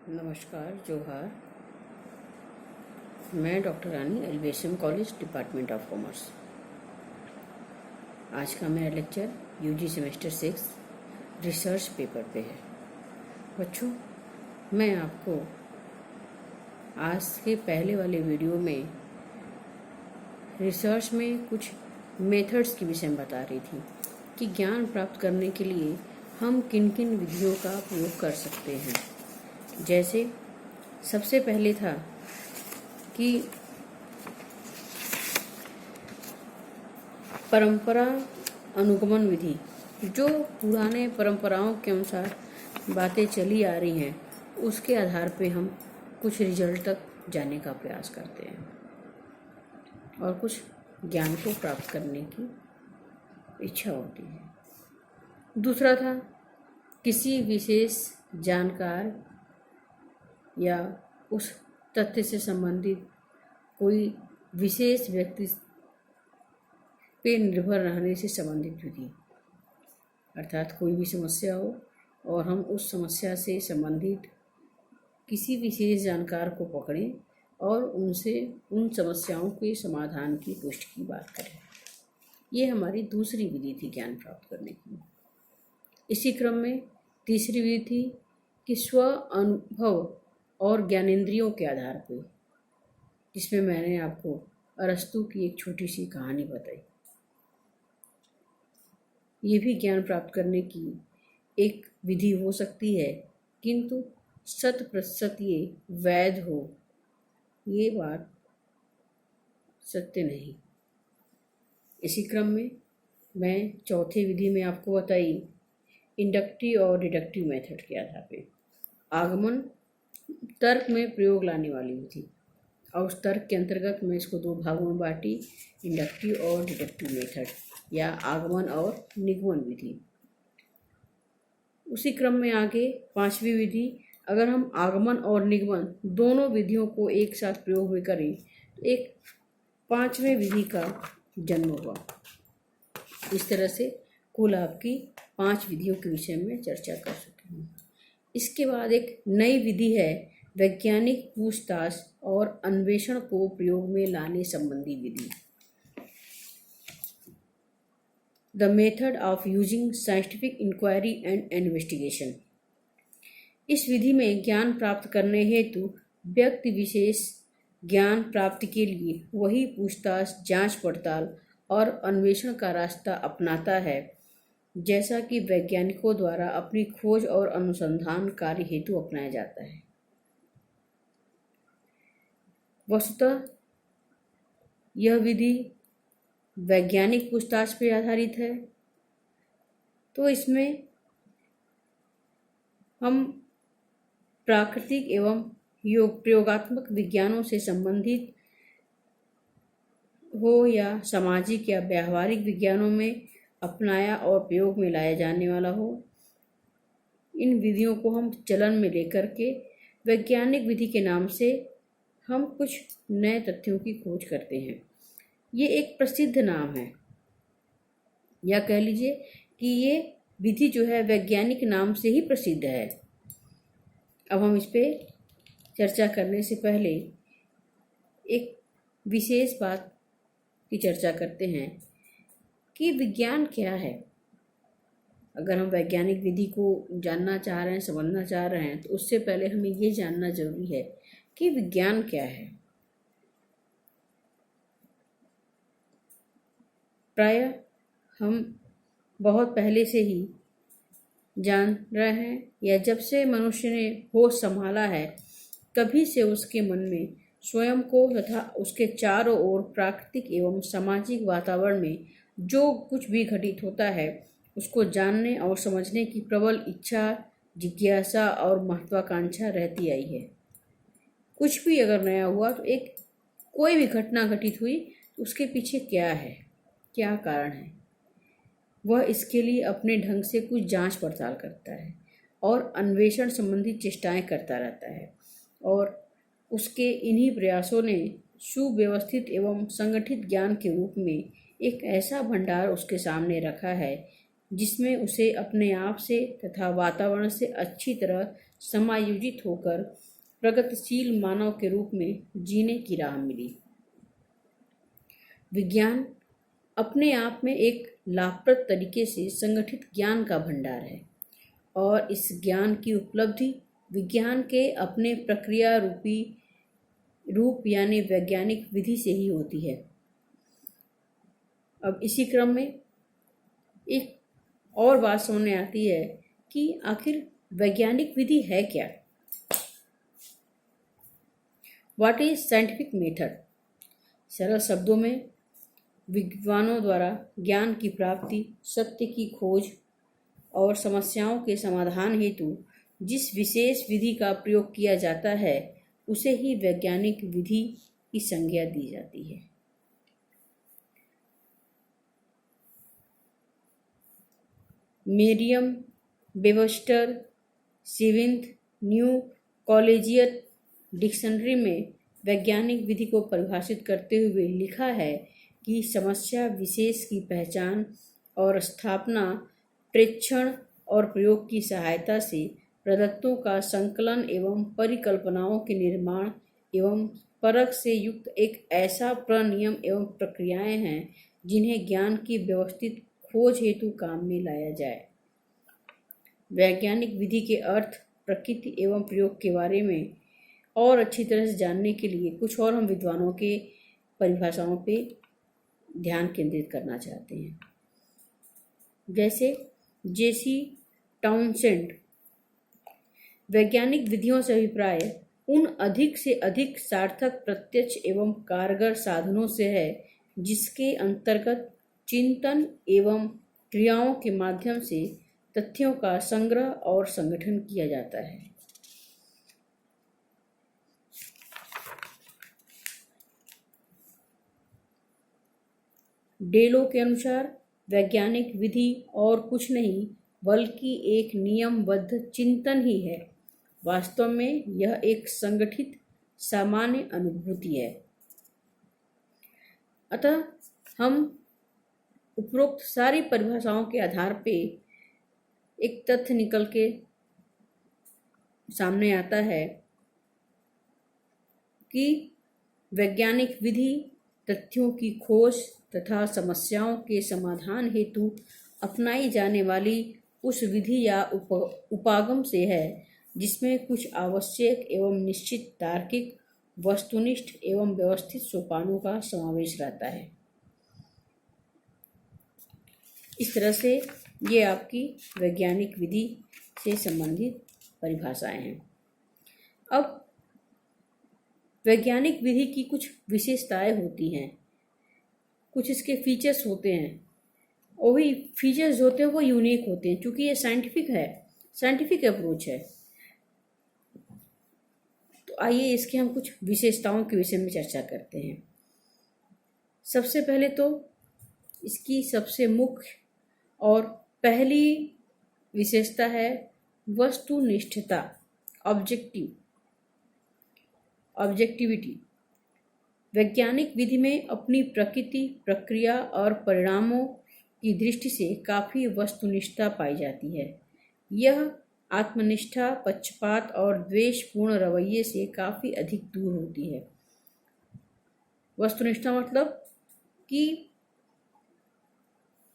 नमस्कार, जोहार। मैं doctor Rani, LBSM college, department of commerce. आज का मेरा lecture UG semester 6 research paper पे है। बच्चों, मैं आपको आज के पहले वाले वीडियो में रिसर्च में कुछ मेथड्स के विषय में बता रही थी कि ज्ञान प्राप्त करने के लिए हम किन किन विधियों का प्रयोग कर सकते हैं। जैसे सबसे पहले था कि परंपरा अनुगमन विधि, जो पुराने परंपराओं के अनुसार बातें चली आ रही हैं, उसके आधार पे हम कुछ रिजल्ट तक जाने का प्रयास करते हैं और कुछ ज्ञान को प्राप्त करने की इच्छा होती है। दूसरा था किसी विशेष जानकार या उस तथ्य से संबंधित कोई विशेष व्यक्ति पे निर्भर रहने से संबंधित विधि, अर्थात कोई भी समस्या हो और हम उस समस्या से संबंधित किसी विशेष जानकार को पकड़ें और उनसे उन समस्याओं के समाधान की पुष्टि की बात करें। ये हमारी दूसरी विधि थी ज्ञान प्राप्त करने की। इसी क्रम में तीसरी विधि थी कि स्व अनुभव और ज्ञानेंद्रियों के आधार पर, जिसमें मैंने आपको अरस्तु की एक छोटी सी कहानी बताई। ये भी ज्ञान प्राप्त करने की एक विधि हो सकती है, किंतु 100% ये वैध हो, ये बात सत्य नहीं। इसी क्रम में मैं चौथी विधि में आपको बताई इंडक्टिव और डिडक्टिव मेथड के आधार पे आगमन तर्क में प्रयोग लाने वाली विधि, और उस तर्क के अंतर्गत मैं इसको दो भागों में बांटी, इंडक्टिव और डिडक्टिव मेथड या आगमन और निगमन विधि। उसी क्रम में आगे पांचवी विधि, अगर हम आगमन और निगमन दोनों विधियों को एक साथ प्रयोग में करें तो एक पांचवें विधि का जन्म हुआ। इस तरह से कुल आपकी 5 विधियों के विषय में चर्चा कर चुकी हूँ। इसके बाद एक नई विधि है वैज्ञानिक पूछताछ और अन्वेषण को प्रयोग में लाने संबंधी विधि, the method of using scientific inquiry and investigation. इस विधि में ज्ञान प्राप्त करने हेतु व्यक्ति विशेष ज्ञान प्राप्ति के लिए वही पूछताछ, जांच पड़ताल और अन्वेषण का रास्ता अपनाता है जैसा कि वैज्ञानिकों द्वारा अपनी खोज और अनुसंधान कार्य हेतु अपनाया जाता है। वस्तुतः यह विधि वैज्ञानिक पूछताछ पर आधारित है, तो इसमें हम प्राकृतिक एवं प्रयोगात्मक विज्ञानों से संबंधित हो या सामाजिक या व्यावहारिक विज्ञानों में अपनाया और प्रयोग में लाया जाने वाला हो, इन विधियों को हम चलन में लेकर के वैज्ञानिक विधि के नाम से हम कुछ नए तथ्यों की खोज करते हैं। ये एक प्रसिद्ध नाम है, या कह लीजिए कि ये विधि जो है वैज्ञानिक नाम से ही प्रसिद्ध है। अब हम इस पे चर्चा करने से पहले एक विशेष बात की चर्चा करते हैं कि विज्ञान क्या है। अगर हम वैज्ञानिक विधि को जानना चाह रहे हैं, समझना चाह रहे हैं, तो उससे पहले हमें ये जानना जरूरी है कि विज्ञान क्या है। प्रायः हम बहुत पहले से ही जान रहे हैं, या जब से मनुष्य ने होश संभाला है तभी से उसके मन में स्वयं को तथा उसके चारों ओर प्राकृतिक एवं सामाजिक वातावरण में जो कुछ भी घटित होता है उसको जानने और समझने की प्रबल इच्छा, जिज्ञासा और महत्वाकांक्षा रहती आई है। कुछ भी अगर नया हुआ तो कोई भी घटना घटित हुई तो उसके पीछे क्या है, क्या कारण है, वह इसके लिए अपने ढंग से कुछ जांच पड़ताल करता है और अन्वेषण संबंधी चेष्टाएं करता रहता है, और उसके इन्हीं प्रयासों ने सुव्यवस्थित एवं संगठित ज्ञान के रूप में एक ऐसा भंडार उसके सामने रखा है जिसमें उसे अपने आप से तथा वातावरण से अच्छी तरह समायोजित होकर प्रगतिशील मानव के रूप में जीने की राह मिली। विज्ञान अपने आप में एक लाभप्रद तरीके से संगठित ज्ञान का भंडार है और इस ज्ञान की उपलब्धि विज्ञान के अपने प्रक्रिया रूप यानी वैज्ञानिक विधि से ही होती है। अब इसी क्रम में एक और बात सामने आती है कि आखिर वैज्ञानिक विधि है क्या? What is scientific method? सरल शब्दों में विद्वानों द्वारा ज्ञान की प्राप्ति, सत्य की खोज और समस्याओं के समाधान हेतु जिस विशेष विधि का प्रयोग किया जाता है उसे ही वैज्ञानिक विधि की संज्ञा दी जाती है। मेरियम Webster 7th new collegiate dictionary में वैज्ञानिक विधि को परिभाषित करते हुए लिखा है कि समस्या विशेष की पहचान और स्थापना, प्रेक्षण और प्रयोग की सहायता से प्रदत्तों का संकलन एवं परिकल्पनाओं के निर्माण एवं परख से युक्त एक ऐसा प्रनियम एवं प्रक्रियाएं हैं जिन्हें ज्ञान की व्यवस्थित खोज हेतु काम में लाया जाए। वैज्ञानिक विधि के अर्थ, प्रकृति एवं प्रयोग के बारे में और अच्छी तरह से जानने के लिए कुछ और हम विद्वानों के परिभाषाओं पे ध्यान केंद्रित करना चाहते हैं। जैसे जेसी टाउनसेंड वैज्ञानिक विधियों से अभिप्राय उन अधिक से अधिक सार्थक, प्रत्यक्ष एवं कारगर साधनों से है जिसके अंतर्गत चिंतन एवं क्रियाओं के माध्यम से तथ्यों का संग्रह और संगठन किया जाता है। डेलो के अनुसार वैज्ञानिक विधि और कुछ नहीं बल्कि एक नियमबद्ध चिंतन ही है। वास्तव में यह एक संगठित सामान्य अनुभूति है। अतः हम उपरोक्त सारी परिभाषाओं के आधार पे एक तथ्य निकल के सामने आता है कि वैज्ञानिक विधि तथ्यों की खोज तथा समस्याओं के समाधान हेतु अपनाई जाने वाली उस विधि या उपागम से है जिसमें कुछ आवश्यक एवं निश्चित तार्किक, वस्तुनिष्ठ एवं व्यवस्थित सोपानों का समावेश रहता है। इस तरह से ये आपकी वैज्ञानिक विधि से संबंधित परिभाषाएं हैं। अब वैज्ञानिक विधि की कुछ विशेषताएं होती हैं, कुछ इसके फीचर्स होते हैं। वही फीचर्स होते हैं वो यूनिक होते हैं क्योंकि ये साइंटिफिक है, साइंटिफिक अप्रोच है। तो आइए इसके हम कुछ विशेषताओं के विषय में चर्चा करते हैं। सबसे पहले तो इसकी सबसे मुख्य और पहली विशेषता है वस्तुनिष्ठता, ऑब्जेक्टिविटी। वैज्ञानिक विधि में अपनी प्रकृति, प्रक्रिया और परिणामों की दृष्टि से काफ़ी वस्तुनिष्ठता पाई जाती है। यह आत्मनिष्ठा, पक्षपात और द्वेषपूर्ण रवैये से काफ़ी अधिक दूर होती है। वस्तुनिष्ठता मतलब कि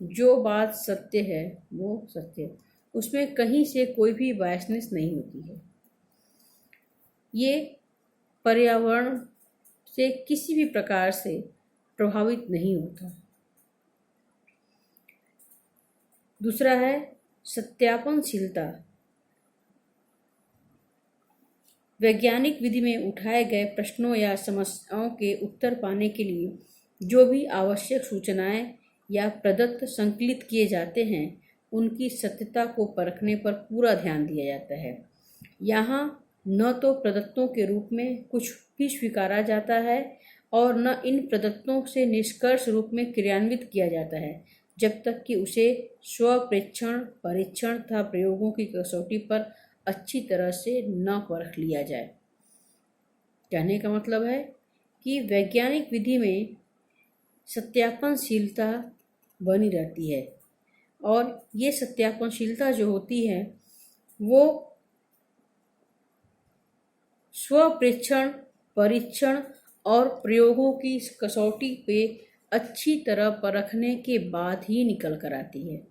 जो बात सत्य है वो सत्य है, उसमें कहीं से कोई भी बायसनेस नहीं होती है। ये पर्यावरण से किसी भी प्रकार से प्रभावित नहीं होता। दूसरा है सत्यापनशीलता। वैज्ञानिक विधि में उठाए गए प्रश्नों या समस्याओं के उत्तर पाने के लिए जो भी आवश्यक सूचनाएं या प्रदत्त संकलित किए जाते हैं उनकी सत्यता को परखने पर पूरा ध्यान दिया जाता है। यहाँ न तो प्रदत्तों के रूप में कुछ भी स्वीकारा जाता है और न इन प्रदत्तों से निष्कर्ष रूप में क्रियान्वित किया जाता है जब तक कि उसे स्वप्रेक्षण, परीक्षण तथा प्रयोगों की कसौटी पर अच्छी तरह से न परख लिया जाए। कहने का मतलब है कि वैज्ञानिक विधि में सत्यापनशीलता बनी रहती है और ये सत्यापनशीलता जो होती है वो स्वप्रेक्षण, परीक्षण और प्रयोगों की कसौटी पे अच्छी तरह परखने के बाद ही निकल कर आती है।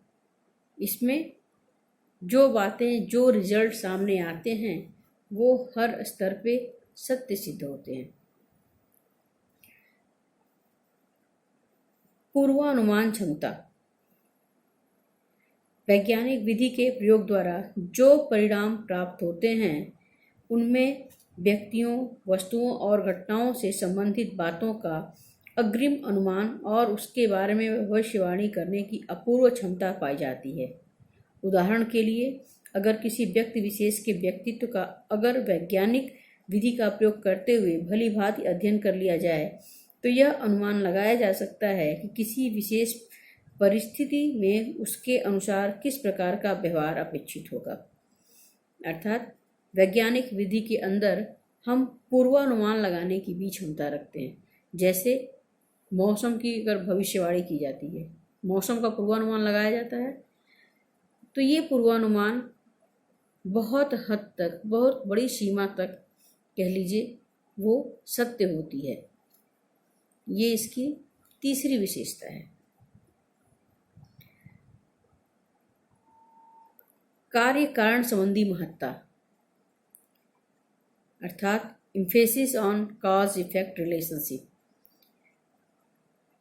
इसमें जो बातें, जो रिजल्ट सामने आते हैं वो हर स्तर पे सत्य सिद्ध होते हैं। पूर्वानुमान क्षमता। वैज्ञानिक विधि के प्रयोग द्वारा जो परिणाम प्राप्त होते हैं उनमें व्यक्तियों, वस्तुओं और घटनाओं से संबंधित बातों का अग्रिम अनुमान और उसके बारे में भविष्यवाणी करने की अपूर्व क्षमता पाई जाती है। उदाहरण के लिए, अगर किसी व्यक्ति विशेष के व्यक्तित्व का अगर वैज्ञानिक विधि का प्रयोग करते हुए भली भांति अध्ययन कर लिया जाए तो यह अनुमान लगाया जा सकता है कि किसी विशेष परिस्थिति में उसके अनुसार किस प्रकार का व्यवहार अपेक्षित होगा। अर्थात वैज्ञानिक विधि के अंदर हम पूर्वानुमान लगाने की भी क्षमता रखते हैं। जैसे मौसम की अगर भविष्यवाणी की जाती है, मौसम का पूर्वानुमान लगाया जाता है, तो ये पूर्वानुमान बहुत हद तक, बहुत बड़ी सीमा तक कह लीजिए वो सत्य होती है। ये इसकी तीसरी विशेषता है। कार्य कारण संबंधी महत्ता, अर्थात emphasis on cause effect relationship.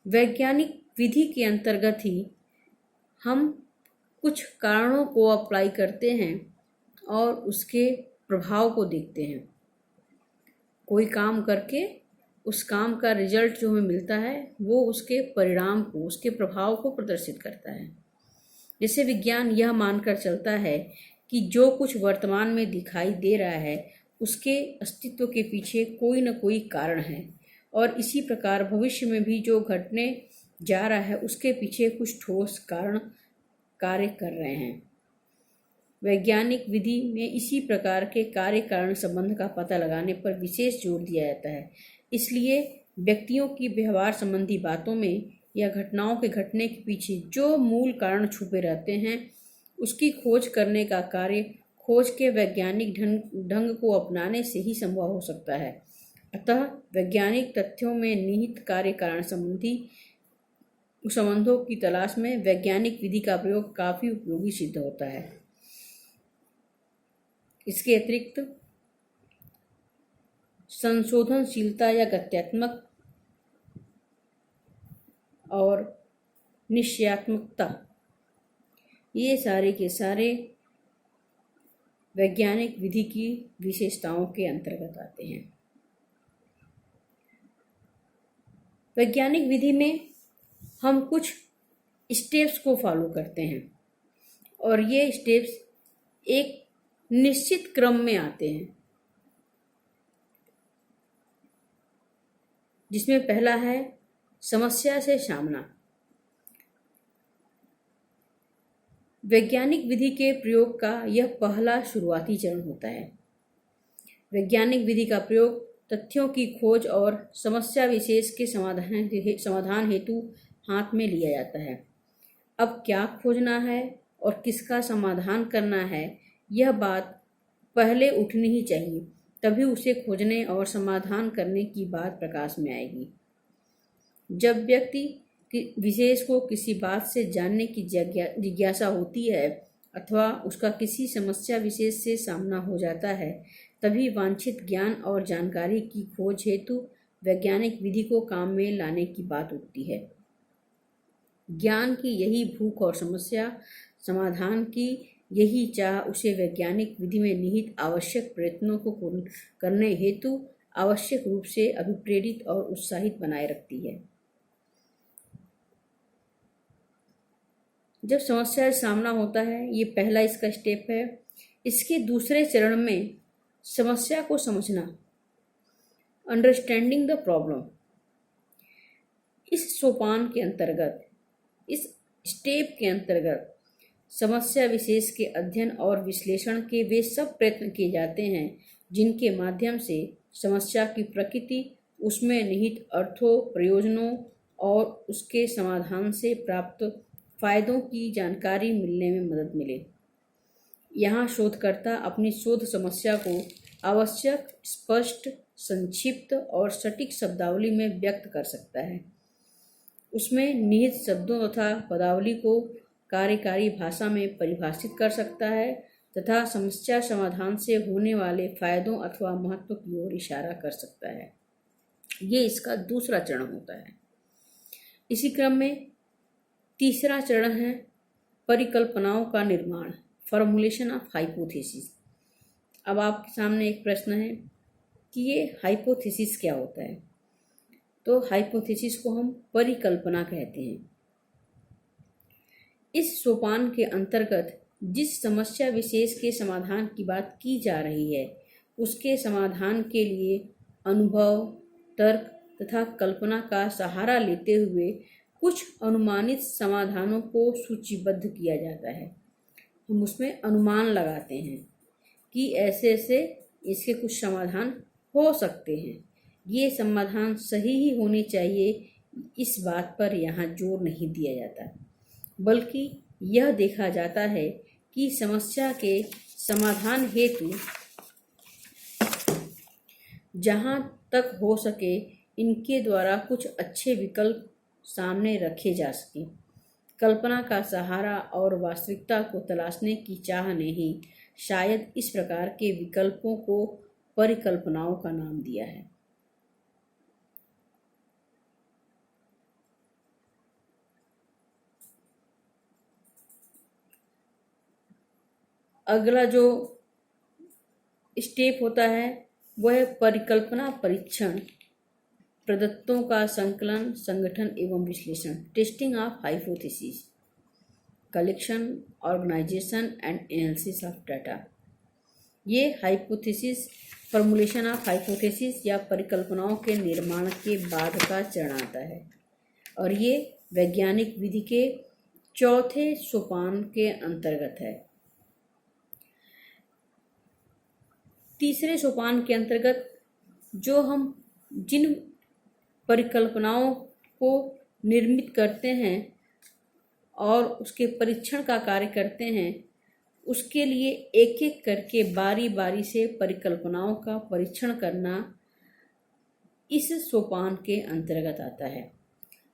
वैज्ञानिक विधि के अंतर्गत ही हम कुछ कारणों को अप्लाई करते हैं और उसके प्रभाव को देखते हैं। कोई काम करके उस काम का रिजल्ट जो हमें मिलता है वो उसके परिणाम को, उसके प्रभाव को प्रदर्शित करता है। जैसे विज्ञान यह मानकर चलता है कि जो कुछ वर्तमान में दिखाई दे रहा है उसके अस्तित्व के पीछे कोई न कोई कारण है, और इसी प्रकार भविष्य में भी जो घटने जा रहा है उसके पीछे कुछ ठोस कारण कार्य कर रहे हैं। वैज्ञानिक विधि में इसी प्रकार के कार्य कारण संबंध का पता लगाने पर विशेष जोर दिया जाता है। इसलिए व्यक्तियों की व्यवहार संबंधी बातों में या घटनाओं के घटने के पीछे जो मूल कारण छुपे रहते हैं उसकी खोज करने का कार्य खोज के वैज्ञानिक ढंग को अपनाने से ही संभव हो सकता है। अतः वैज्ञानिक तथ्यों में निहित कार्य कारण संबंधी संबंधों की तलाश में वैज्ञानिक विधि का प्रयोग काफी उपयोगी सिद्ध होता है। इसके अतिरिक्त संशोधनशीलता या गत्यात्मक और निश्चयात्मकता, ये सारे के सारे वैज्ञानिक विधि की विशेषताओं के अंतर्गत आते हैं। वैज्ञानिक विधि में हम कुछ स्टेप्स को फॉलो करते हैं और ये स्टेप्स एक निश्चित क्रम में आते हैं, जिसमें पहला है समस्या से सामना। वैज्ञानिक विधि के प्रयोग का यह पहला शुरुआती चरण होता है। वैज्ञानिक विधि का प्रयोग तथ्यों की खोज और समस्या विशेष के समाधान हेतु हाथ में लिया जाता है। अब क्या खोजना है और किसका समाधान करना है, यह बात पहले उठनी ही चाहिए, तभी उसे खोजने और समाधान करने की बात प्रकाश में आएगी। जब व्यक्ति विशेष को किसी बात से जानने की जिज्ञासा होती है अथवा उसका किसी समस्या विशेष से सामना हो जाता है, तभी वांछित ज्ञान और जानकारी की खोज हेतु वैज्ञानिक विधि को काम में लाने की बात उठती है। ज्ञान की यही भूख और समस्या समाधान की यही चाह उसे वैज्ञानिक विधि में निहित आवश्यक प्रयत्नों को करने हेतु आवश्यक रूप से अभिप्रेरित और उत्साहित बनाए रखती है। जब समस्या से सामना होता है, ये पहला इसका स्टेप है। इसके दूसरे चरण में समस्या को समझना, अंडरस्टैंडिंग द प्रॉब्लम। इस सोपान के अंतर्गत, इस स्टेप के अंतर्गत समस्या विशेष के अध्ययन और विश्लेषण के वे सब प्रयत्न किए जाते हैं जिनके माध्यम से समस्या की प्रकृति, उसमें निहित अर्थों, प्रयोजनों और उसके समाधान से प्राप्त फायदों की जानकारी मिलने में मदद मिले। यहाँ शोधकर्ता अपनी शोध समस्या को आवश्यक, स्पष्ट, संक्षिप्त और सटीक शब्दावली में व्यक्त कर सकता है। उसमें निहित शब्दों तथा पदावली को कार्यकारी भाषा में परिभाषित कर सकता है तथा समस्या समाधान से होने वाले फायदों अथवा महत्व की ओर इशारा कर सकता है। ये इसका दूसरा चरण होता है। इसी क्रम में तीसरा चरण है परिकल्पनाओं का निर्माण, फॉर्मुलेशन ऑफ हाइपोथेसिस। अब आपके सामने एक प्रश्न है कि ये हाइपोथेसिस क्या होता है। तो हाइपोथेसिस को हम परिकल्पना कहते हैं। इस सोपान के अंतर्गत जिस समस्या विशेष के समाधान की बात की जा रही है उसके समाधान के लिए अनुभव, तर्क तथा कल्पना का सहारा लेते हुए कुछ अनुमानित समाधानों को सूचीबद्ध किया जाता है। हम उसमें अनुमान लगाते हैं कि ऐसे ऐसे इसके कुछ समाधान हो सकते हैं। ये समाधान सही ही होने चाहिए, इस बात पर यहाँ जोर नहीं दिया जाता, बल्कि यह देखा जाता है कि समस्या के समाधान हेतु जहाँ तक हो सके इनके द्वारा कुछ अच्छे विकल्प सामने रखे जा सकें। कल्पना का सहारा और वास्तविकता को तलाशने की चाह ने ही शायद इस प्रकार के विकल्पों को परिकल्पनाओं का नाम दिया है। अगला जो स्टेप होता है वह है परिकल्पना परीक्षण, प्रदत्तों का संकलन, संगठन एवं विश्लेषण, testing of hypothesis, collection, organization and analysis of data. ये हाइपोथेसिस, फॉर्मुलेशन ऑफ हाइपोथेसिस या परिकल्पनाओं के निर्माण के बाद का चरण आता है और ये वैज्ञानिक विधि के चौथे सोपान के अंतर्गत है। तीसरे सोपान के अंतर्गत जो हम जिन परिकल्पनाओं को निर्मित करते हैं और उसके परीक्षण का कार्य करते हैं, उसके लिए एक एक करके बारी बारी से परिकल्पनाओं का परीक्षण करना इस सोपान के अंतर्गत आता है।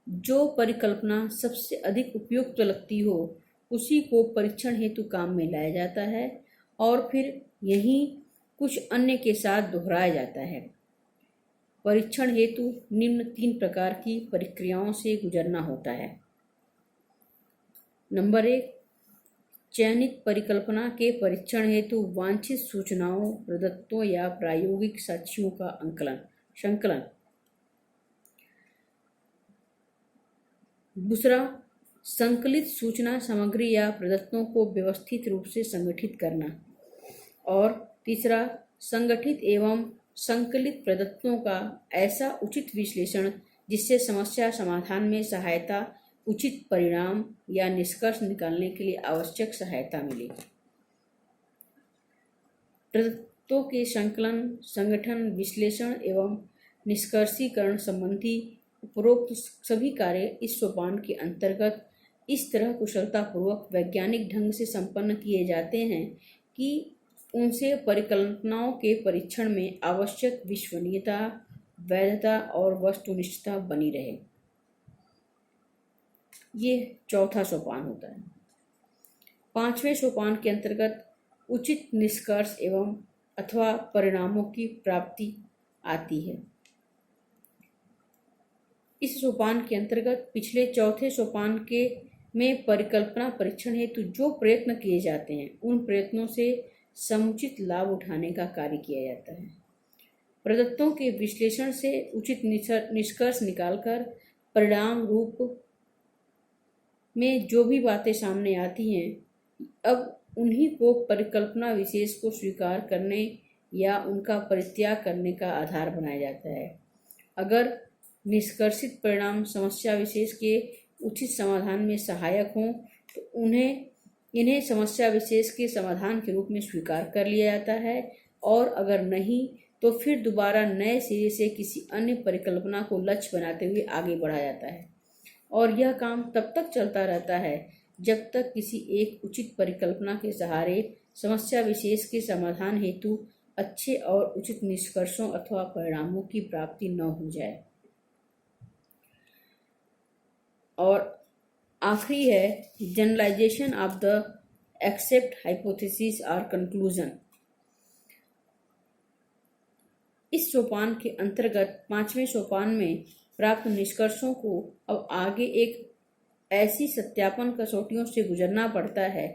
जो परिकल्पना सबसे अधिक उपयुक्त लगती हो उसी को परीक्षण हेतु काम में लाया जाता है और फिर यही कुछ अन्य के साथ दोहराया जाता है। परीक्षण हेतु निम्न 3 प्रकार की प्रक्रियाओं से गुजरना होता है। नंबर 1, चयनित परिकल्पना के परीक्षण हेतु वांछित सूचनाओं, प्रदत्तों या प्रायोगिक साक्ष्यों का संकलन। दूसरा, संकलित सूचना सामग्री या प्रदत्तों को व्यवस्थित रूप से संगठित करना। और तीसरा, संगठित एवं संकलित प्रदत्तों का ऐसा उचित विश्लेषण जिससे समस्या समाधान में सहायता, उचित परिणाम या निष्कर्ष निकालने के लिए आवश्यक सहायता मिले। प्रदत्तों के संकलन, संगठन, विश्लेषण एवं निष्कर्षीकरण संबंधी उपरोक्त सभी कार्य इस सोपान के अंतर्गत इस तरह कुशलतापूर्वक वैज्ञानिक ढंग से संपन्न किए जाते हैं कि उनसे परिकल्पनाओं के परीक्षण में आवश्यक विश्वसनीयता, वैधता और वस्तुनिष्ठता बनी रहे। ये चौथा सोपान होता है। 5वें सोपान के अंतर्गत उचित निष्कर्ष एवं अथवा परिणामों की प्राप्ति आती है। इस सोपान के अंतर्गत पिछले चौथे सोपान के में परिकल्पना परीक्षण हेतु जो प्रयत्न किए जाते हैं उन प्रयत्नों से समुचित लाभ उठाने का कार्य किया जाता है। प्रदत्तों के विश्लेषण से उचित निष्कर्ष निकालकर परिणाम रूप में जो भी बातें सामने आती हैं, अब उन्हीं को परिकल्पना विशेष को स्वीकार करने या उनका परित्याग करने का आधार बनाया जाता है। अगर निष्कर्षित परिणाम समस्या विशेष के उचित समाधान में सहायक हों तो इन्हें समस्या विशेष के समाधान के रूप में स्वीकार कर लिया जाता है और अगर नहीं तो फिर दोबारा नए सिरे से किसी अन्य परिकल्पना को लक्ष्य बनाते हुए आगे बढ़ा जाता है और यह काम तब तक चलता रहता है जब तक किसी एक उचित परिकल्पना के सहारे समस्या विशेष के समाधान हेतु अच्छे और उचित निष्कर्षों अथवा परिणामों की प्राप्ति न हो जाए। और आखिरी है generalization of the accept hypothesis और कंक्लूजन। इस सोपान के अंतर्गत 5वें सोपान में प्राप्त निष्कर्षों को अब आगे एक ऐसी सत्यापन कसौटियों से गुजरना पड़ता है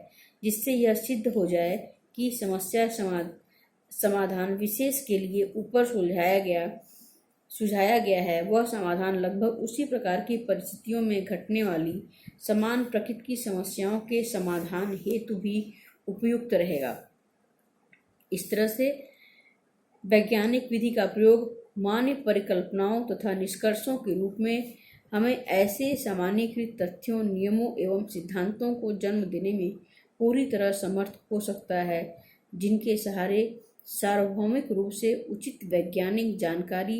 जिससे यह सिद्ध हो जाए कि समस्या समाधान विशेष के लिए ऊपर सुझाया गया है वह समाधान लगभग उसी प्रकार की परिस्थितियों में घटने वाली समान प्रकृति की समस्याओं के समाधान हेतु भी उपयुक्त रहेगा। इस तरह से वैज्ञानिक विधि का प्रयोग मान्य परिकल्पनाओं तथा निष्कर्षों के रूप में हमें ऐसे सामान्यीकृत तथ्यों, नियमों एवं सिद्धांतों को जन्म देने में पूरी तरह समर्थ हो सकता है जिनके सहारे सार्वभौमिक रूप से उचित वैज्ञानिक जानकारी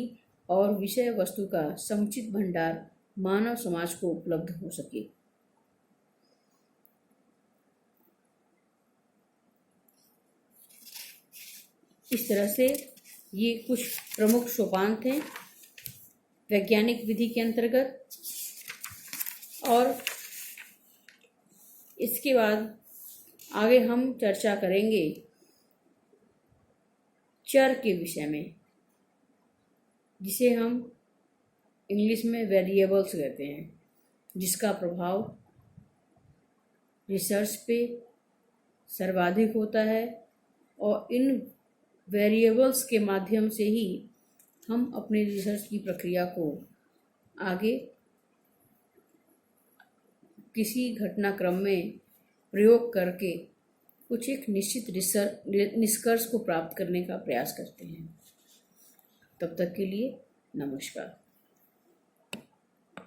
और विषय वस्तु का समुचित भंडार मानव समाज को उपलब्ध हो सके। इस तरह से ये कुछ प्रमुख सोपान थे वैज्ञानिक विधि के अंतर्गत। और इसके बाद आगे हम चर्चा करेंगे चर के विषय में, जिसे हम इंग्लिश में वेरिएबल्स कहते हैं, जिसका प्रभाव रिसर्च पे सर्वाधिक होता है और इन वेरिएबल्स के माध्यम से ही हम अपनी रिसर्च की प्रक्रिया को आगे किसी घटनाक्रम में प्रयोग करके कुछ एक निश्चित निष्कर्ष को प्राप्त करने का प्रयास करते हैं। तब तक के लिए नमस्कार।